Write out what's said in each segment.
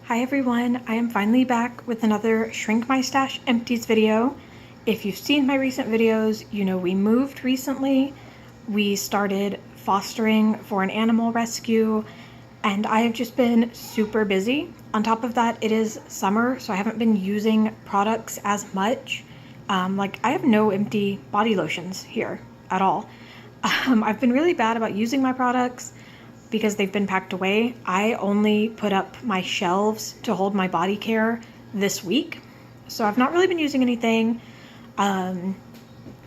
Hi everyone, I am finally back with another Shrink My Stash Empties video. If you've seen my recent videos, you know we moved recently. We started fostering for an animal rescue, and I have just been super busy. On top of that, it is summer, so I haven't been using products as much. Like I have no empty body lotions here at all. I've been really bad about using my products because they've been packed away. I only put up my shelves to hold my body care this week, so I've not really been using anything.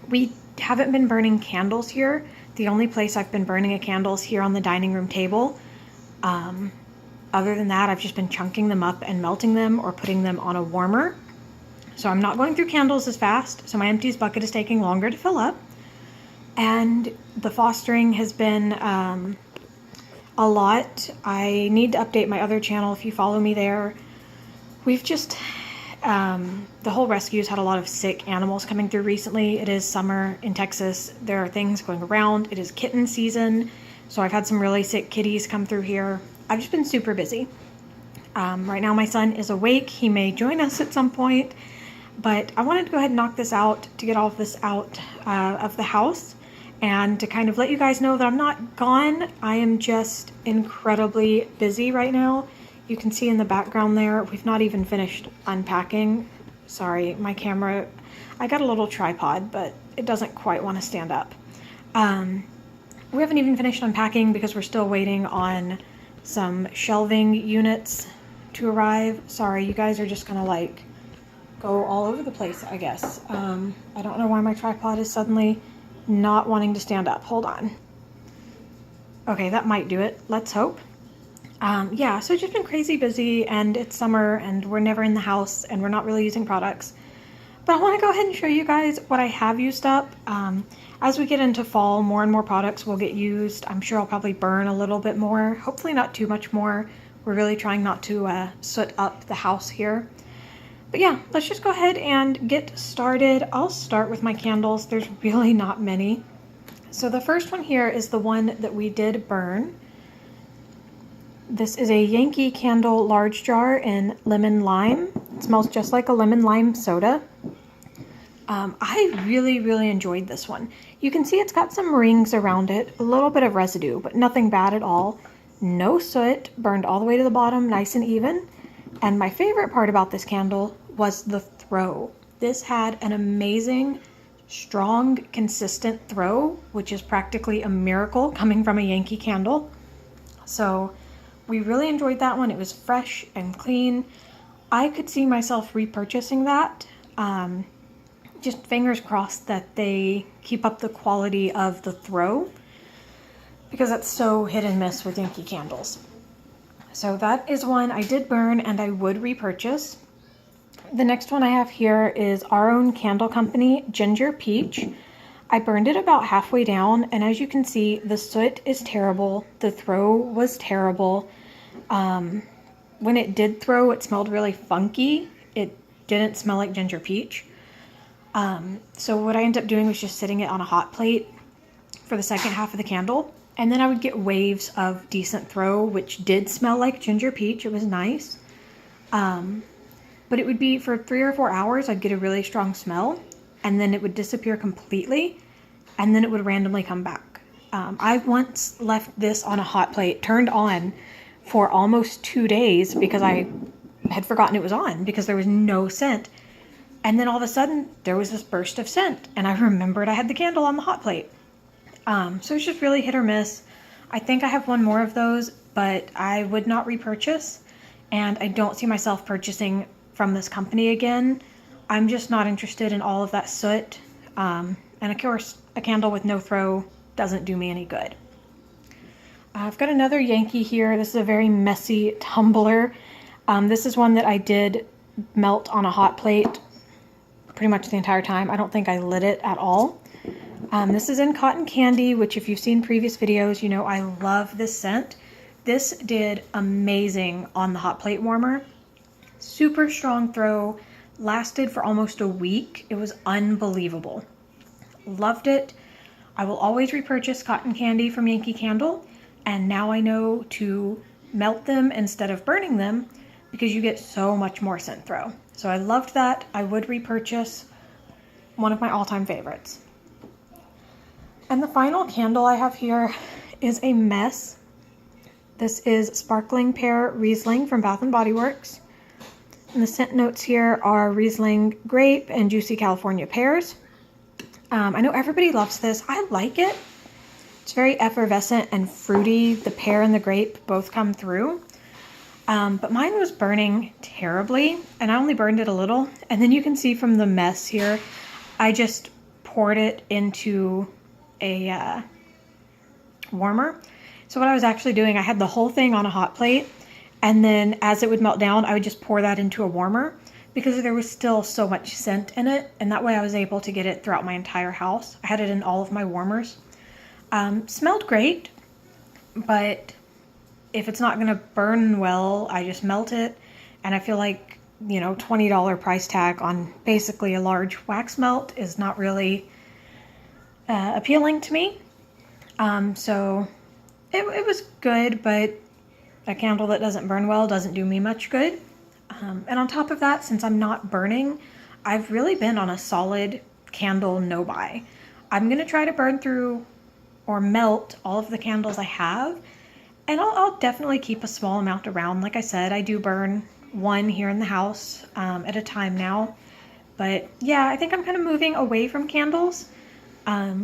We haven't been burning candles here. The only place I've been burning a candle is here on the dining room table. Other than that, I've just been chunking them up and melting them or putting them on a warmer. So I'm not going through candles as fast, so my empties bucket is taking longer to fill up. And the fostering has been a lot. I need to update my other channel if you follow me there. We've just, the whole rescue's had a lot of sick animals coming through recently. It is summer in Texas. There are things going around. It is kitten season. So I've had some really sick kitties come through here. I've just been super busy. Right now my son is awake. He may join us at some point, but I wanted to go ahead and knock this out to get all of this out of the house. And to kind of let you guys know that I'm not gone. I am just incredibly busy right now. You can see in the background there, we've not even finished unpacking. Sorry, my camera, I got a little tripod, but it doesn't quite want to stand up. We haven't even finished unpacking because we're still waiting on some shelving units to arrive. Sorry, you guys are just gonna like go all over the place, I guess. I don't know why my tripod is suddenly not wanting to stand up. Hold on. Okay, that might do it. Let's hope. Yeah, so it's just been crazy busy, and it's summer and we're never in the house and we're not really using products. But I want to go ahead and show you guys what I have used up. As we get into fall, more and more products will get used. I'm sure I'll probably burn a little bit more. Hopefully not too much more. We're really trying not to soot up the house here. But yeah, let's just go ahead and get started. I'll start with my candles. There's really not many. So the first one here is the one that we did burn. This is a Yankee Candle large jar in lemon lime. It smells just like a lemon lime soda. I really enjoyed this one. You can see it's got some rings around it, a little bit of residue, but nothing bad at all. No soot, burned all the way to the bottom, nice and even. And my favorite part about this candle was the throw. This had an amazing, strong, consistent throw, which is practically a miracle coming from a Yankee Candle. So we really enjoyed that one. It was fresh and clean. I could see myself repurchasing that. Just fingers crossed that they keep up the quality of the throw, because that's so hit and miss with Yankee Candles. So that is one I did burn and I would repurchase. The next one I have here is our own candle company, Ginger Peach. I burned it about halfway down, and as you can see, the soot is terrible. The throw was terrible. When it did throw, it smelled really funky. It didn't smell like Ginger Peach. So what I ended up doing was just sitting it on a hot plate for the second half of the candle. And then I would get waves of decent throw, which did smell like Ginger Peach. It was nice. But it would be for 3 or 4 hours, I'd get a really strong smell, and then it would disappear completely, and then it would randomly come back. I once left this on a hot plate, turned on for almost 2 days because I had forgotten it was on because there was no scent. And then all of a sudden, there was this burst of scent, and I remembered I had the candle on the hot plate. So it's just really hit or miss. I think I have one more of those, but I would not repurchase, and I don't see myself purchasing from this company again. I'm just not interested in all of that soot. And of course, a candle with no throw doesn't do me any good. I've got another Yankee here. This is a very messy tumbler. This is one that I did melt on a hot plate pretty much the entire time. I don't think I lit it at all. This is in Cotton Candy, which if you've seen previous videos, you know I love this scent. This did amazing on the hot plate warmer. Super strong throw, lasted for almost a week. It was unbelievable. Loved it. I will always repurchase Cotton Candy from Yankee Candle, and now I know to melt them instead of burning them, because you get so much more scent throw. So I loved that. I would repurchase. One of my all-time favorites. And the final candle I have here is a mess. This is Sparkling Pear Riesling from Bath & Body Works. And the scent notes here are Riesling grape and juicy California pears. I know everybody loves this. I like it. It's very effervescent and fruity. The pear and the grape both come through. But mine was burning terribly, and I only burned it a little. And then you can see from the mess here, I just poured it into a warmer. So what I was actually doing, I had the whole thing on a hot plate, and then as it would melt down, I would just pour that into a warmer because there was still so much scent in it, and that way I was able to get it throughout my entire house. I had it in all of my warmers. Smelled great, but if it's not going to burn well, I just melt it, and I feel like, you know, $20 price tag on basically a large wax melt is not really appealing to me. So it was good, but a candle that doesn't burn well doesn't do me much good. And on top of that, since I'm not burning, I've really been on a solid candle no-buy. I'm going to try to burn through or melt all of the candles I have, and I'll definitely keep a small amount around. Like I said, I do burn one here in the house at a time now. But yeah, I think I'm kind of moving away from candles.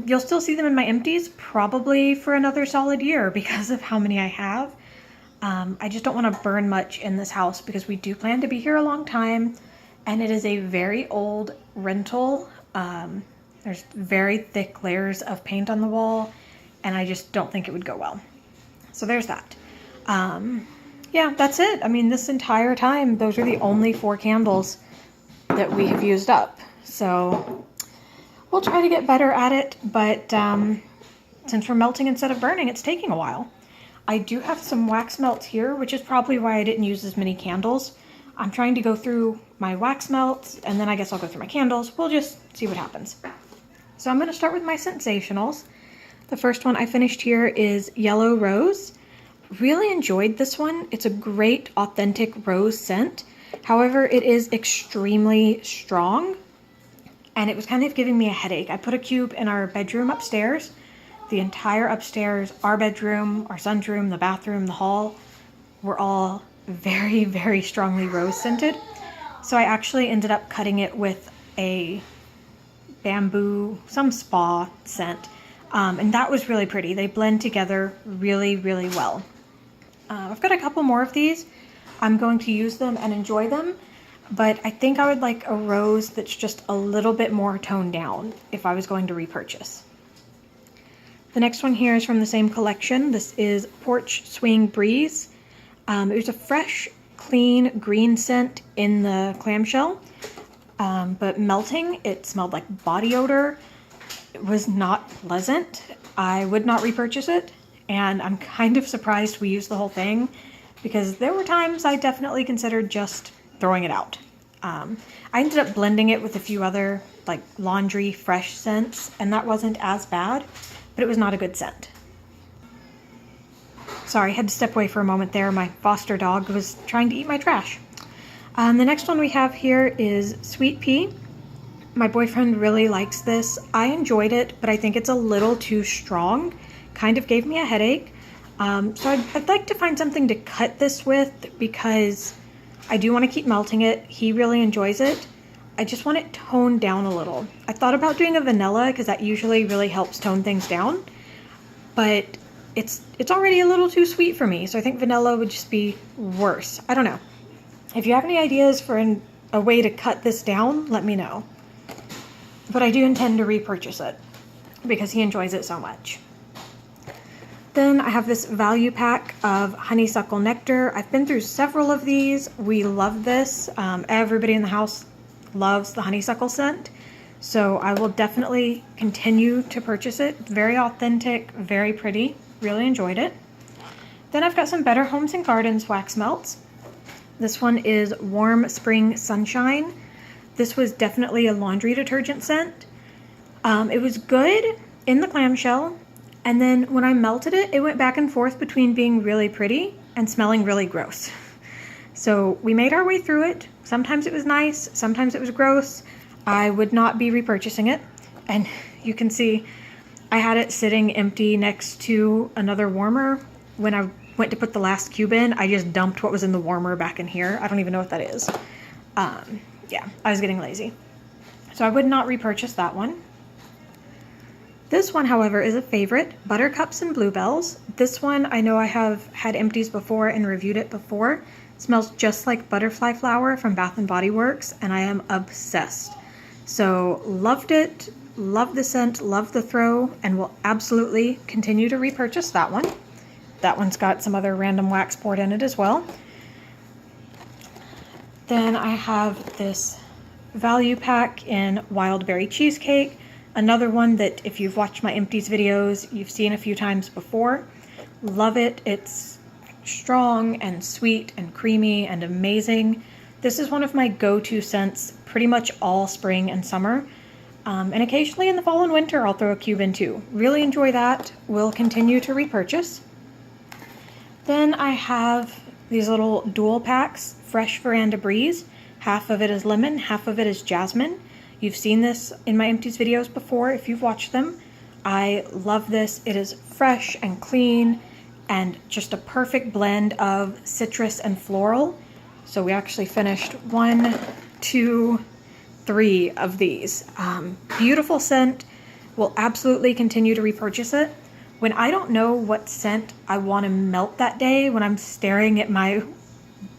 You'll still see them in my empties probably for another solid year because of how many I have. I just don't want to burn much in this house because we do plan to be here a long time, and it is a very old rental. There's very thick layers of paint on the wall, and I just don't think it would go well. So there's that. Yeah, that's it. I mean, this entire time, those are the only 4 candles that we have used up. So we'll try to get better at it, but since we're melting instead of burning, it's taking a while. I do have some wax melts here, which is probably why I didn't use as many candles. I'm trying to go through my wax melts, and then I guess I'll go through my candles. We'll just see what happens. So I'm going to start with my sensationals. The first one I finished here is Yellow Rose. Really enjoyed this one. It's a great authentic rose scent. However, it is extremely strong, and it was kind of giving me a headache. I put a cube in our bedroom upstairs. The entire upstairs, our bedroom, our son's room, the bathroom, the hall, were all very, very strongly rose scented. So I actually ended up cutting it with a bamboo, some spa scent. And that was really pretty. They blend together really, really well. I've got a couple more of these. I'm going to use them and enjoy them, but I think I would like a rose that's just a little bit more toned down if I was going to repurchase. The next one here is from the same collection. This is Porch Swing Breeze. It was a fresh, clean green scent in the clamshell, but melting, it smelled like body odor. It was not pleasant. I would not repurchase it, and I'm kind of surprised we used the whole thing because there were times I definitely considered just throwing it out. I ended up blending it with a few other like laundry fresh scents, and that wasn't as bad, but it was not a good scent. Sorry, I had to step away for a moment there. My foster dog was trying to eat my trash. The next one we have here is Sweet Pea. My boyfriend really likes this. I enjoyed it, but I think it's a little too strong. Kind of gave me a headache. So I'd like to find something to cut this with because I do want to keep melting it. He really enjoys it. I just want it toned down a little. I thought about doing a vanilla because that usually really helps tone things down, but it's already a little too sweet for me, so I think vanilla would just be worse. I don't know. If you have any ideas for a way to cut this down, let me know. But I do intend to repurchase it because he enjoys it so much. Then I have this value pack of honeysuckle nectar. I've been through several of these. We love this. Everybody in the house loves the honeysuckle scent. So I will definitely continue to purchase it. Very authentic, very pretty. Really enjoyed it. Then I've got some Better Homes and Gardens wax melts. This one is Warm Spring Sunshine. This was definitely a laundry detergent scent. It was good in the clamshell, and then when I melted it, it went back and forth between being really pretty and smelling really gross. So we made our way through it. Sometimes it was nice, sometimes it was gross. I would not be repurchasing it. And you can see I had it sitting empty next to another warmer. When I went to put the last cube in, I just dumped what was in the warmer back in here. I don't even know what that is. Yeah, I was getting lazy. So I would not repurchase that one. This one, however, is a favorite, Buttercups and Bluebells. This one, I know I have had Empties before and reviewed it before. It smells just like butterfly flower from Bath & Body Works, and I am obsessed. So loved it, loved the scent, loved the throw, and will absolutely continue to repurchase that one. That one's got some other random wax poured in it as well. Then I have this value pack in Wild Berry Cheesecake. Another one that if you've watched my Empties videos, you've seen a few times before. Love it. It's strong and sweet and creamy and amazing. This is one of my go-to scents pretty much all spring and summer. And occasionally in the fall and winter, I'll throw a cube in too. Really enjoy that. Will continue to repurchase. Then I have these little dual packs, Fresh Veranda Breeze. Half of it is lemon, half of it is jasmine. You've seen this in my Empties videos before if you've watched them. I love this. It is fresh and clean and just a perfect blend of citrus and floral. So we actually finished 1, 2, 3 of these. Beautiful scent. Will absolutely continue to repurchase it. When I don't know what scent I want to melt that day, when I'm staring at my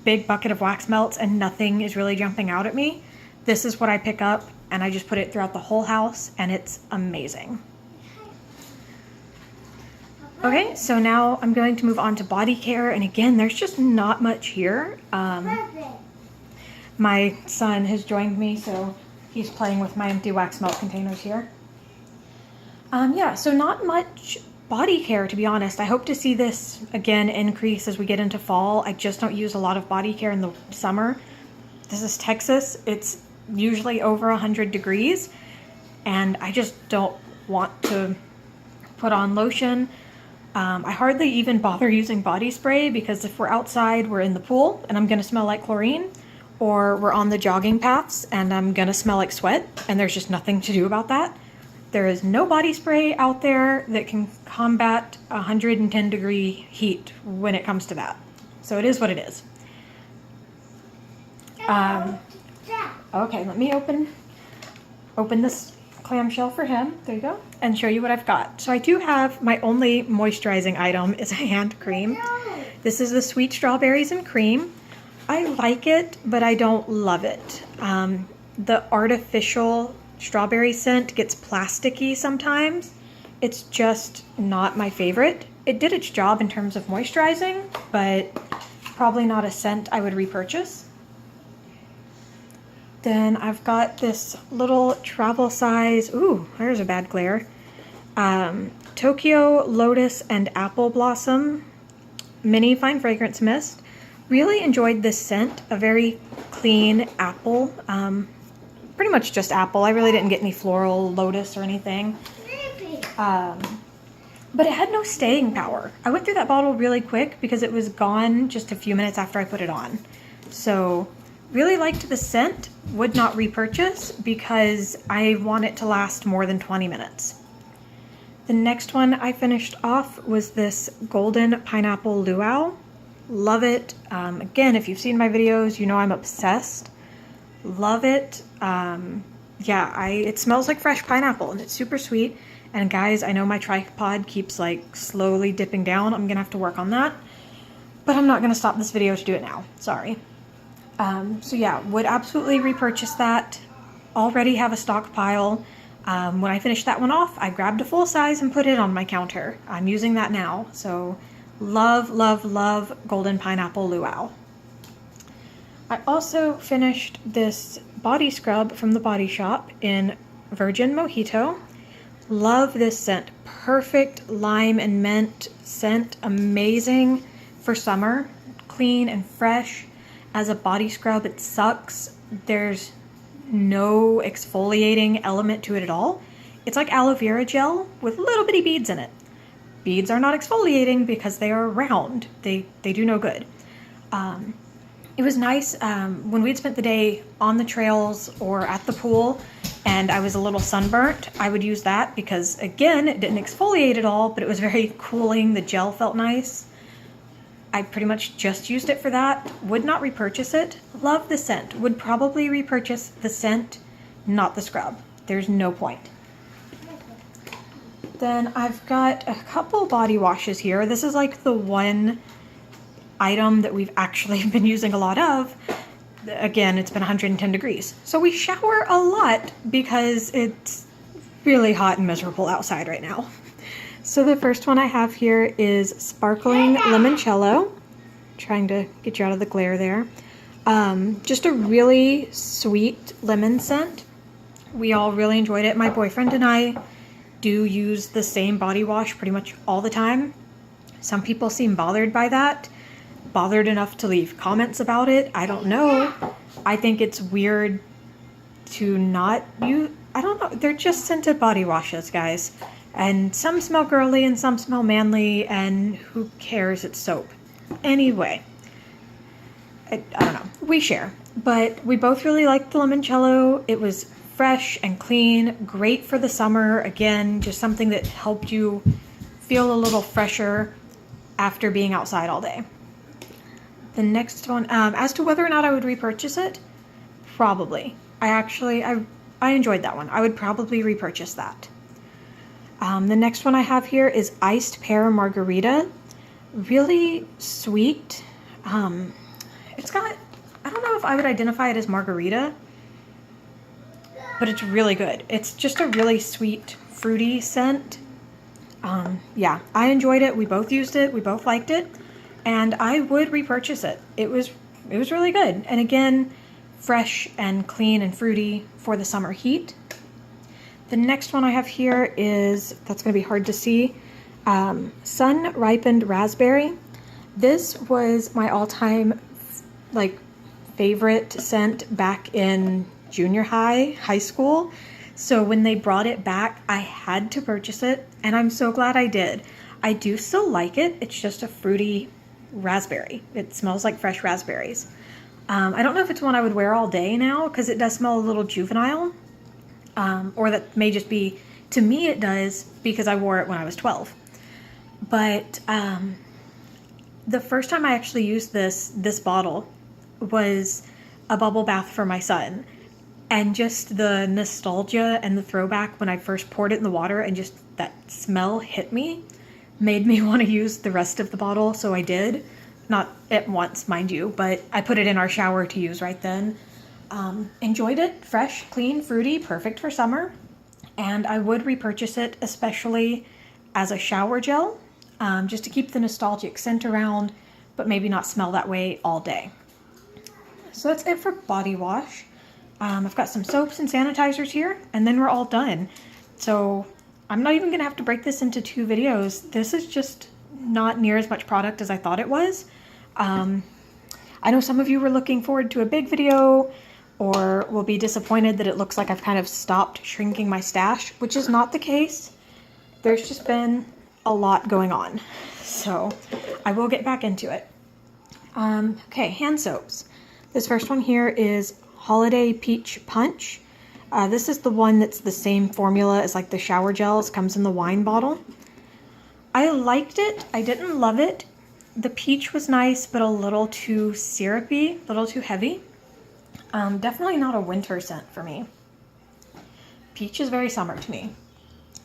big bucket of wax melts and nothing is really jumping out at me, this is what I pick up, and I just put it throughout the whole house, and it's amazing. Okay, so now I'm going to move on to body care, and again, there's just not much here. My son has joined me, so he's playing with my empty wax melt containers here. Yeah, so not much body care, to be honest. I hope to see this again increase as we get into fall. I just don't use a lot of body care in the summer. This is Texas. It's usually over 100 degrees, and I just don't want to put on lotion. I hardly even bother using body spray because if we're outside, we're in the pool and I'm gonna smell like chlorine, or we're on the jogging paths and I'm gonna smell like sweat, and there's just nothing to do about that. There is no body spray out there that can combat 110 degree heat when it comes to that. So it is what it is. Okay, let me open this clamshell for him. There you go. And show you what I've got. So I do have, my only moisturizing item is a hand cream. This is the Sweet Strawberries and Cream. I like it, but I don't love it. The artificial strawberry scent gets plasticky sometimes. It's just not my favorite. It did its job in terms of moisturizing, but probably not a scent I would repurchase. Then I've got this little travel size, ooh, there's a bad glare. Tokyo Lotus and Apple Blossom Mini Fine Fragrance Mist. Really enjoyed this scent, a very clean apple. Pretty much just apple. I really didn't get any floral, lotus, or anything. But it had no staying power. I went through that bottle really quick because it was gone just a few minutes after I put it on. So really liked the scent, would not repurchase because I want it to last more than 20 minutes. The next one I finished off was this Golden Pineapple Luau. Love it. Again, if you've seen my videos, you know I'm obsessed. Love it. Yeah, it smells like fresh pineapple and it's super sweet. And guys, I know my tripod keeps like slowly dipping down. I'm gonna have to work on that, but I'm not gonna stop this video to do it now. Sorry. So yeah, would absolutely repurchase that. Already have a stockpile. When I finished that one off, I grabbed a full size and put it on my counter. I'm using that now. So love, love, love Golden Pineapple Luau. I also finished this body scrub from the Body Shop in Virgin Mojito. Love this scent. Perfect lime and mint scent. Amazing for summer. Clean and fresh. As a body scrub, it sucks. There's no exfoliating element to it at all. It's like aloe vera gel with little bitty beads in it. Beads are not exfoliating because they are round. They do no good. It was nice when we'd spent the day on the trails or at the pool and I was a little sunburnt, I would use that because, again, it didn't exfoliate at all, but it was very cooling. The gel felt nice. I pretty much just used it for that. Would not repurchase it. Love the scent. Would probably repurchase the scent, not the scrub. There's no point. Then I've got a couple body washes here. This is like the one item that we've actually been using a lot of. Again, it's been 110 degrees. So we shower a lot because it's really hot and miserable outside right now. So the first one I have here is Sparkling Limoncello. Trying to get you out of the glare there. Just a really sweet lemon scent. We all really enjoyed it. My boyfriend and I do use the same body wash pretty much all the time. Some people seem bothered by that. Bothered enough to leave comments about it. I don't know. I think it's weird to not use, I don't know. They're just scented body washes, guys. And some smell girly and some smell manly, and who cares? It's soap. Anyway, I don't know. We share. But we both really liked the limoncello. It was fresh and clean, great for the summer. Again, just something that helped you feel a little fresher after being outside all day. The next one, as to whether or not I would repurchase it, probably. I enjoyed that one. I would probably repurchase that. The next one I have here is Iced Pear Margarita. Really sweet. It's got, I don't know if I would identify it as margarita, but it's really good. It's just a really sweet, fruity scent. Yeah, I enjoyed it. We both used it. We both liked it. And I would repurchase it. It was really good. And again, fresh and clean and fruity for the summer heat. The next one I have here is, that's going to be hard to see, Sun Ripened Raspberry. This was my all-time favorite scent back in junior high school. So when they brought it back, I had to purchase it, and I'm so glad I did. I do still like it. It's just a fruity raspberry. It smells like fresh raspberries. I don't know if it's one I would wear all day now because it does smell a little juvenile. Or that may just be, to me it does because I wore it when I was 12. But the first time I actually used this bottle was a bubble bath for my son. And just the nostalgia and the throwback when I first poured it in the water and just that smell hit me, made me want to use the rest of the bottle, so I did. Not at once, mind you, but I put it in our shower to use right then. Enjoyed it. Fresh, clean, fruity, perfect for summer. And I would repurchase it, especially as a shower gel, just to keep the nostalgic scent around, but maybe not smell that way all day. So that's it for body wash. I've got some soaps and sanitizers here, and then we're all done. So I'm not even gonna have to break this into 2 videos. This is just not near as much product as I thought it was. I know some of you were looking forward to a big video or will be disappointed that it looks like I've kind of stopped shrinking my stash, which is not the case. There's just been a lot going on. So I will get back into it. Okay, hand soaps. This first one here is Holiday Peach Punch. This is the one that's the same formula as like the shower gels, comes in the wine bottle. I liked it. I didn't love it. The peach was nice, but a little too syrupy, a little too heavy. Definitely not a winter scent for me. Peach is very summer to me.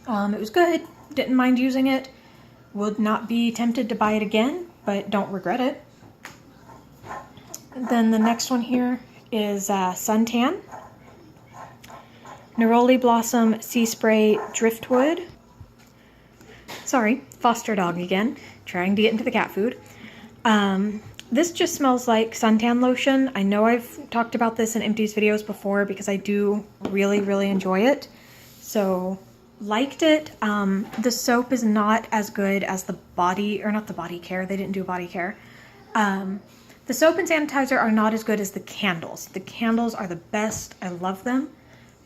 It was good. Didn't mind using it. Would not be tempted to buy it again, but don't regret it. Then the next one here is Suntan. Neroli Blossom Sea Spray Driftwood. Sorry, foster dog again, trying to get into the cat food. This just smells like suntan lotion. I know I've talked about this in Empties videos before because I do really, really enjoy it. So, liked it. The soap is not as good as the body, or not the body care, they didn't do body care. The soap and sanitizer are not as good as the candles. The candles are the best. I love them.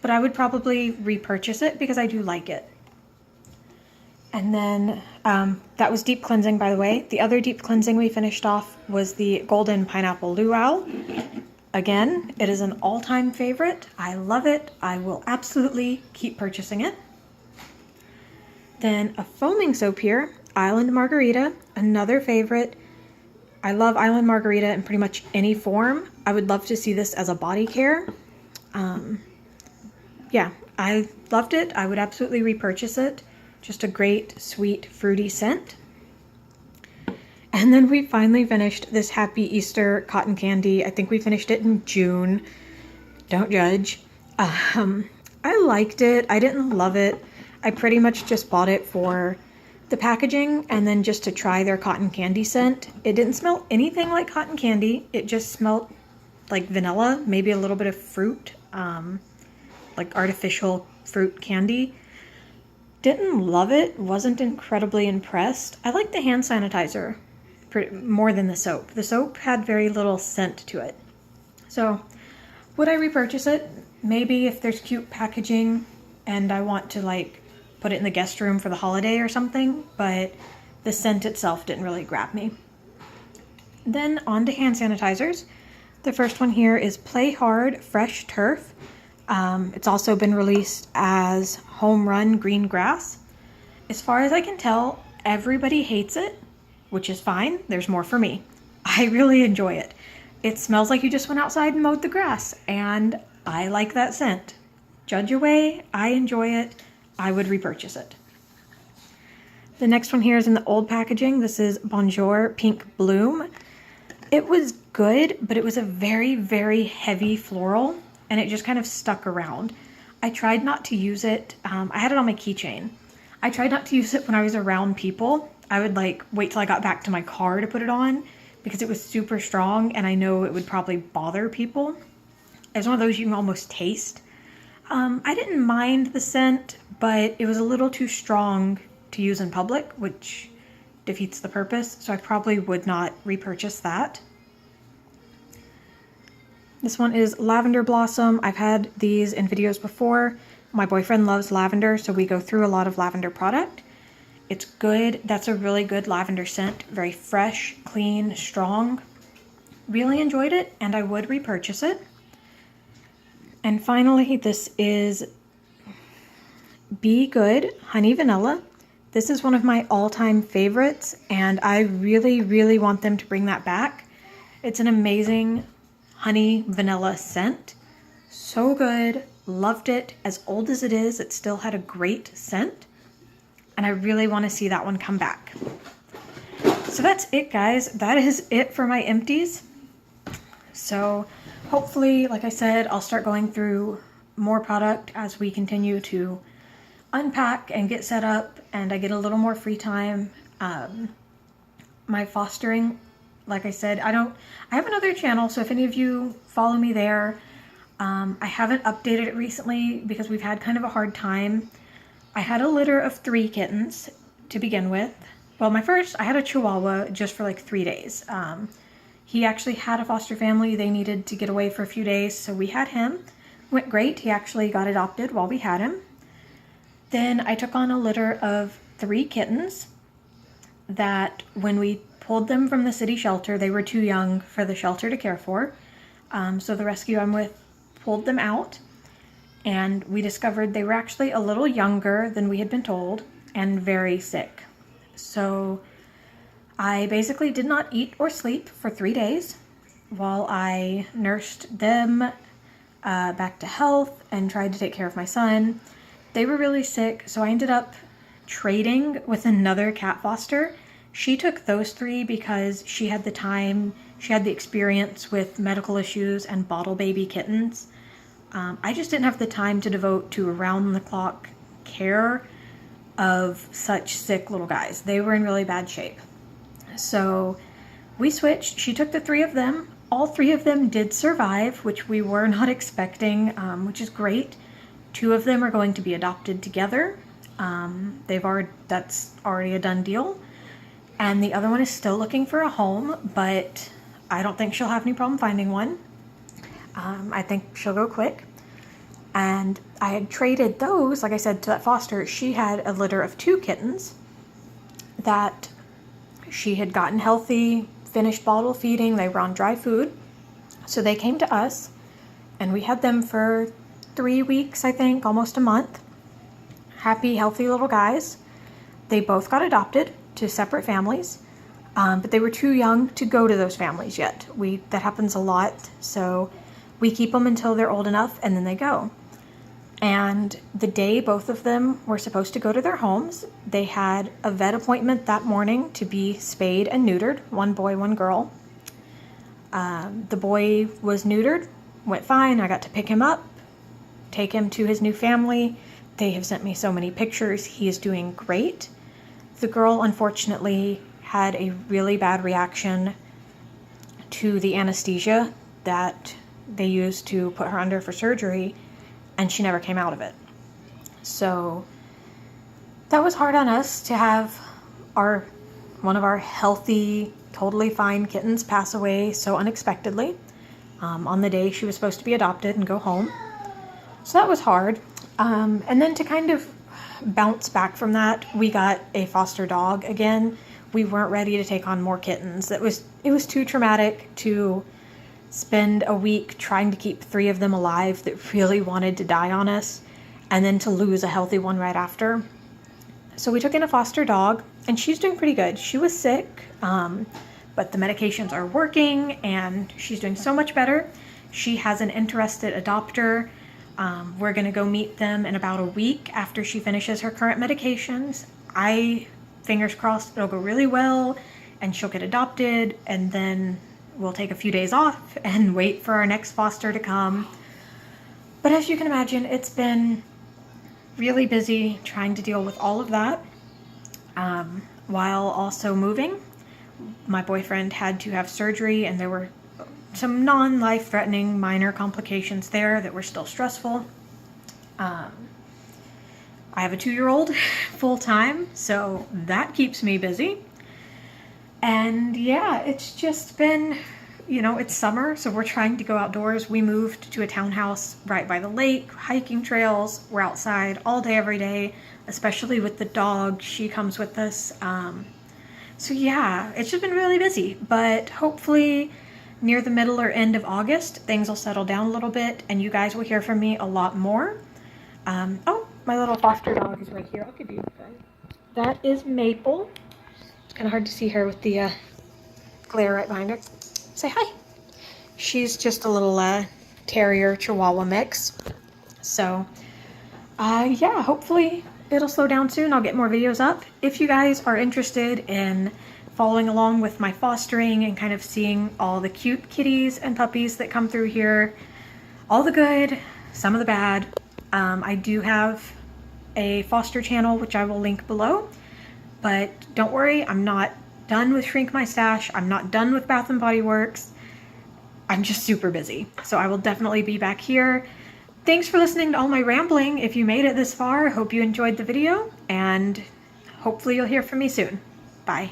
But I would probably repurchase it because I do like it. And then that was deep cleansing, by the way. The other deep cleansing we finished off was the Golden Pineapple Luau. Again, it is an all-time favorite. I love it. I will absolutely keep purchasing it. Then a foaming soap here, Island Margarita, another favorite. I love Island Margarita in pretty much any form. I would love to see this as a body care. Yeah, I loved it. I would absolutely repurchase it. Just a great, sweet, fruity scent. And then we finally finished this Happy Easter cotton candy. I think we finished it in June. Don't judge. I liked it. I didn't love it. I pretty much just bought it for the packaging and then just to try their cotton candy scent. It didn't smell anything like cotton candy. It just smelled like vanilla, maybe a little bit of fruit, like artificial fruit candy. Didn't love it. Wasn't incredibly impressed. I like the hand sanitizer more than the soap. The soap had very little scent to it. So would I repurchase it? Maybe if there's cute packaging and I want to like put it in the guest room for the holiday or something, but the scent itself didn't really grab me. Then on to hand sanitizers. The first one here is Play Hard Fresh Turf. It's also been released as Home Run Green Grass. As far as I can tell, everybody hates it, which is fine. There's more for me. I really enjoy it. It smells like you just went outside and mowed the grass, and I like that scent. Judge away. I enjoy it. I would repurchase it. The next one here is in the old packaging. This is Bonjour Pink Bloom. It was good, but it was a very, very heavy floral, and it just kind of stuck around. I tried not to use it. I had it on my keychain. I tried not to use it when I was around people. I would like wait till I got back to my car to put it on because it was super strong and I know it would probably bother people. It's one of those you can almost taste. I didn't mind the scent, but it was a little too strong to use in public, which defeats the purpose. So I probably would not repurchase that. This one is Lavender Blossom. I've had these in videos before. My boyfriend loves lavender, so we go through a lot of lavender product. It's good. That's a really good lavender scent. Very fresh, clean, strong. Really enjoyed it, and I would repurchase it. And finally, this is Be Good Honey Vanilla. This is one of my all-time favorites, and I really, really want them to bring that back. It's an amazing honey vanilla scent. So good. Loved it. As old as it is, it still had a great scent. And I really want to see that one come back. So that's it, guys. That is it for my empties. So hopefully, like I said, I'll start going through more product as we continue to unpack and get set up and I get a little more free time. My fostering, like I said, I have another channel, so if any of you follow me there, I haven't updated it recently because we've had kind of a hard time. I had a litter of 3 kittens to begin with. Well, I had a Chihuahua just for like 3 days. He actually had a foster family. They needed to get away for a few days, so we had him. Went great. He actually got adopted while we had him. Then I took on a litter of 3 kittens that when we pulled them from the city shelter, they were too young for the shelter to care for. So the rescue I'm with pulled them out, and we discovered they were actually a little younger than we had been told and very sick. So I basically did not eat or sleep for 3 days while I nursed them back to health and tried to take care of my son. They were really sick, so I ended up trading with another cat foster. She took those 3 because she had the time, she had the experience with medical issues and bottle baby kittens. I just didn't have the time to devote to around-the-clock care of such sick little guys. They were in really bad shape. So we switched. She took the 3 of them. All 3 of them did survive, which we were not expecting, which is great. 2 of them are going to be adopted together. That's already a done deal. And the other one is still looking for a home, but I don't think she'll have any problem finding one. I think she'll go quick. And I had traded those, like I said, to that foster. She had a litter of 2 kittens. that she had gotten healthy, finished bottle feeding. They were on dry food. So they came to us, and we had them for 3 weeks, I think, almost a month. Happy, healthy little guys. They both got adopted to separate families, but they were too young to go to those families yet. That happens a lot, so we keep them until they're old enough, and then they go. And the day both of them were supposed to go to their homes, they had a vet appointment that morning to be spayed and neutered, one boy, one girl. The boy was neutered, went fine. I got to pick him up, take him to his new family. They have sent me so many pictures. He is doing great. The girl, unfortunately, had a really bad reaction to the anesthesia that they used to put her under for surgery, and she never came out of it. So that was hard on us to have one of our healthy, totally fine kittens pass away so unexpectedly on the day she was supposed to be adopted and go home. So that was hard. And then to kind of bounce back from that, we got a foster dog again. We weren't ready to take on more kittens. It was too traumatic to spend a week trying to keep 3 of them alive that really wanted to die on us, and then to lose a healthy one right after. So we took in a foster dog, and she's doing pretty good. She was sick, but the medications are working, and she's doing so much better. She has an interested adopter. We're going to go meet them in about a week after she finishes her current medications. Fingers crossed, it'll go really well, and she'll get adopted, and then we'll take a few days off and wait for our next foster to come. But as you can imagine, it's been really busy trying to deal with all of that while also moving. My boyfriend had to have surgery, and there were some non-life-threatening minor complications there that were still stressful. I have a 2-year-old full-time, so that keeps me busy. And yeah, it's just been, it's summer, so we're trying to go outdoors. We moved to a townhouse right by the lake, hiking trails. We're outside all day, every day, especially with the dog. She comes with us. So yeah, it's just been really busy, but hopefully near the middle or end of August, things will settle down a little bit, and you guys will hear from me a lot more. Oh, my little foster dog is right here. I'll give you that. That is Maple. It's kind of hard to see her with the glare right behind her. Say hi. She's just a little terrier chihuahua mix. So, yeah, hopefully it'll slow down soon. I'll get more videos up. If you guys are interested in following along with my fostering and kind of seeing all the cute kitties and puppies that come through here, all the good, some of the bad, I do have a foster channel, which I will link below. But don't worry, I'm not done with Shrink My Stash. I'm not done with Bath & Body Works. I'm just super busy. So I will definitely be back here. Thanks for listening to all my rambling. If you made it this far, I hope you enjoyed the video, and hopefully you'll hear from me soon. Bye.